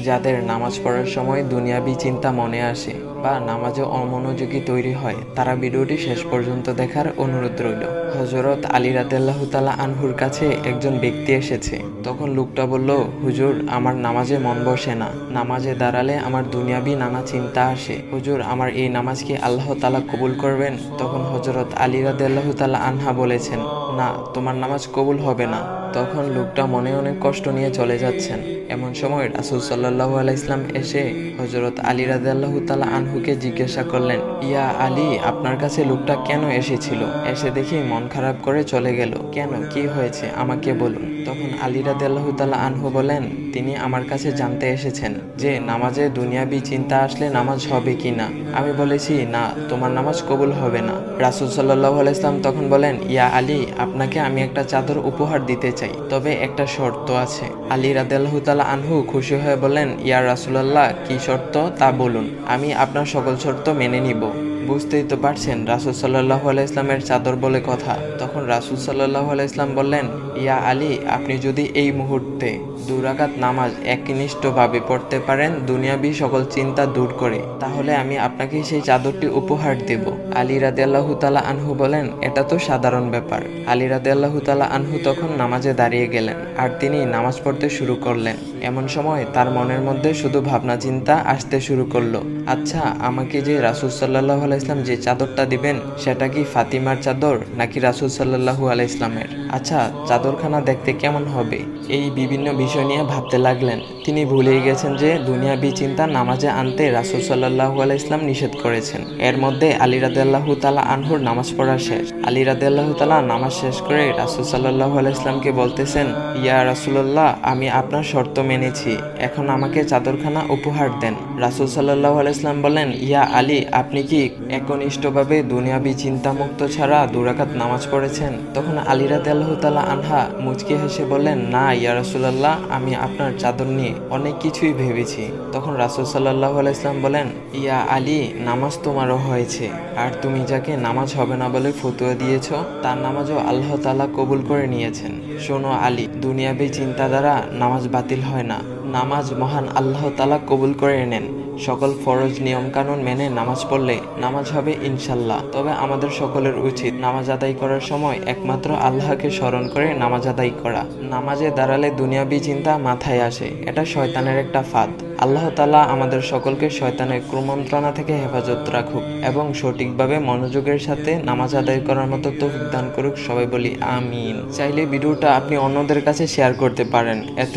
যাদের নামাজ পড়ার সময় দুনিয়াবি চিন্তা মনে আসে বা নামাজে অমনোযোগী তৈরি হয়, তারা ভিডিওটি শেষ পর্যন্ত দেখার অনুরোধ রইল। হযরত আলী রাদিয়াল্লাহু তাআলা আনহুর কাছে একজন ব্যক্তি এসেছে। তখন লোকটা বলল, হুজুর, আমার নামাজে মন বসে না। নামাজে দাঁড়ালে আমার দুনিয়াবি নানা চিন্তা আসে। হুজুর, আমার এই নামাজ কি আল্লাহ তাআলা কবুল করবেন? তখন হযরত আলী রাদিয়াল্লাহু তাআলা আনহা বলেছেন, না, তোমার নামাজ কবুল হবে না। তখন লোকটা মনে অনেক কষ্ট নিয়ে চলে যাচ্ছেন। এমন সময় রাসূল সাল্লাল্লাহু আলাইহি ওয়াসাল্লাম এসে হযরত আলী রাদিয়াল্লাহু তাআলা আনহুকে জিজ্ঞাসা করলেন, ইয়া আলী, আপনার কাছে লোকটা কেন এসেছিল? এসে দেখি মন খারাপ করে চলে গেল। কেন, কি হয়েছে, আমাকে বলুন। তখন আলী রাদিয়াল্লাহু তাআলা আনহু বলেন, তিনি আমার কাছে জানতে এসেছেন যে নামাজে দুনিয়াবি চিন্তা আসলে নামাজ হবে কি না। আমি বলেছি, না, তোমার নামাজ কবুল হবে না। রাসূল সাল্লাল্লাহু আলাইহি ওয়াসাল্লাম তখন বলেন, ইয়া আলী, আপনাকে আমি একটা চাদর উপহার দিতে চাই, তবে একটা শর্ত আছে। আলী রাদিয়াল্লাহু তাআলা আনহু খুশি হয়ে বলেন, ইয়া রাসূলুল্লাহ, কি শর্ত তা বলুন, আমি আপনার সকল শর্ত মেনে নিব। বুঝতেই তো পারছেন রাসূল সাল্লাল্লাহু আলাইহি ইসলামের চাদর বলে কথা। তখন রাসূল সাল্লাল্লাহু আলাইহি ইসলাম বললেন, ইয়া আলী, আপনি যদি এই মুহূর্তে 2 রাকাত নামাজ একনিষ্ঠভাবে পড়তে পারেন দুনিয়াবি সকল চিন্তা দূর করে, তাহলে আমি আপনাকে সেই চাদরটি উপহার দেব। আলী রাদিয়াল্লাহু তাআলা আনহু বলেন, এটা তো সাধারণ ব্যাপার। আলী রাদিয়াল্লাহু তাআলা আনহু তখন নামাজে দাঁড়িয়ে গেলেন আর তিনি নামাজ পড়তে শুরু করলেন। এমন সময় তার মনের মধ্যে শুধু ভাবনা চিন্তা আসতে শুরু করলো, আচ্ছা, আমাকে যে রাসূল সাল্লাল্লাহু আলাইহি ইসলাম যে চাদরটা দিবেন, সেটা কি ফাতিমার চাদর নাকি রাসূল সাল্লাল্লাহু আলাইহি ইসলামের? আচ্ছা, চাদরখানা দেখতে কেমন হবে? এই বিভিন্ন বিষয় নিয়ে ভাবতে লাগলেন। তিনি ভুলেই গেছেন যে দুনিয়াবি চিন্তা নামাজে আনতে রাসূল সাল্লাল্লাহু আলাইহি ইসলাম নিষেধ করেছেন। এর মধ্যে আলী রাদিয়াল্লাহু তাআলা আনহুর নামাজ পড়া শেষ। আলী রাদিয়াল্লাহু তাআলা নামাজ শেষ করে রাসূল সাল্লাল্লাহু আলাইহি ইসলামকে বলতেছেন, ইয়া রাসূলুল্লাহ, আমি আপনার শর্ত মেনেছি, এখন আমাকে চাদরখানা উপহার দেন। রাসূল সাল্লাল্লাহু আলাইহি ইসলাম বলেন, ইয়া আলী, আপনি কি একনিষ্ঠভাবে দুনিয়াবি চিন্তামুক্ত ছাড়া 2 রাকাত নামাজ পড়েছেন? তখন আলী রাদিয়াল্লাহু তাআলা আনহা মুচকি হেসে বললেন, না ইয়া রাসূলুল্লাহ, আমি আপনার চাদর নিয়ে অনেক কিছুই ভেবেছি। তখন রাসূল সাল্লাল্লাহু আলাইহি ইসলাম বলেন, ইয়া আলী, নামাজ তোমারও হয়েছে, আর তুমি যাকে নামাজ হবে না বলে ফতোয়া দিয়েছ, তার নামাজও আল্লাহ তাআলা কবুল করে নিয়েছেন। শোনো আলী, দুনিয়াবি চিন্তা দ্বারা নামাজ বাতিল হয় না, নামাজ মহান আল্লাহ তাআলা কবুল করে নেন। সকল ফরজ নিয়ম কানুন মেনে নামাজ পড়লে নামাজ হবে ইনশাল্লাহ। তবে আমাদের সকলের উচিত নামাজ আদায় করার সময় একমাত্র আল্লাহকে স্মরণ করে নামাজ আদায় করা। নামাজে দাঁড়ালে দুনিয়াবি চিন্তা মাথায় আসে, এটা শয়তানের একটা ফাঁদ। আল্লাহ তাআলা আমাদের সকলকে শয়তানের কুমন্ত্রণা থেকে হেফাজত রাখুক এবং সঠিকভাবে মনোযোগের সাথে নামাজ আদায় করার মতো তৌফিক দান করুক। সবাই বলি আমিন। চাইলে ভিডিওটা আপনি অন্যদের কাছে শেয়ার করতে পারেন, এতে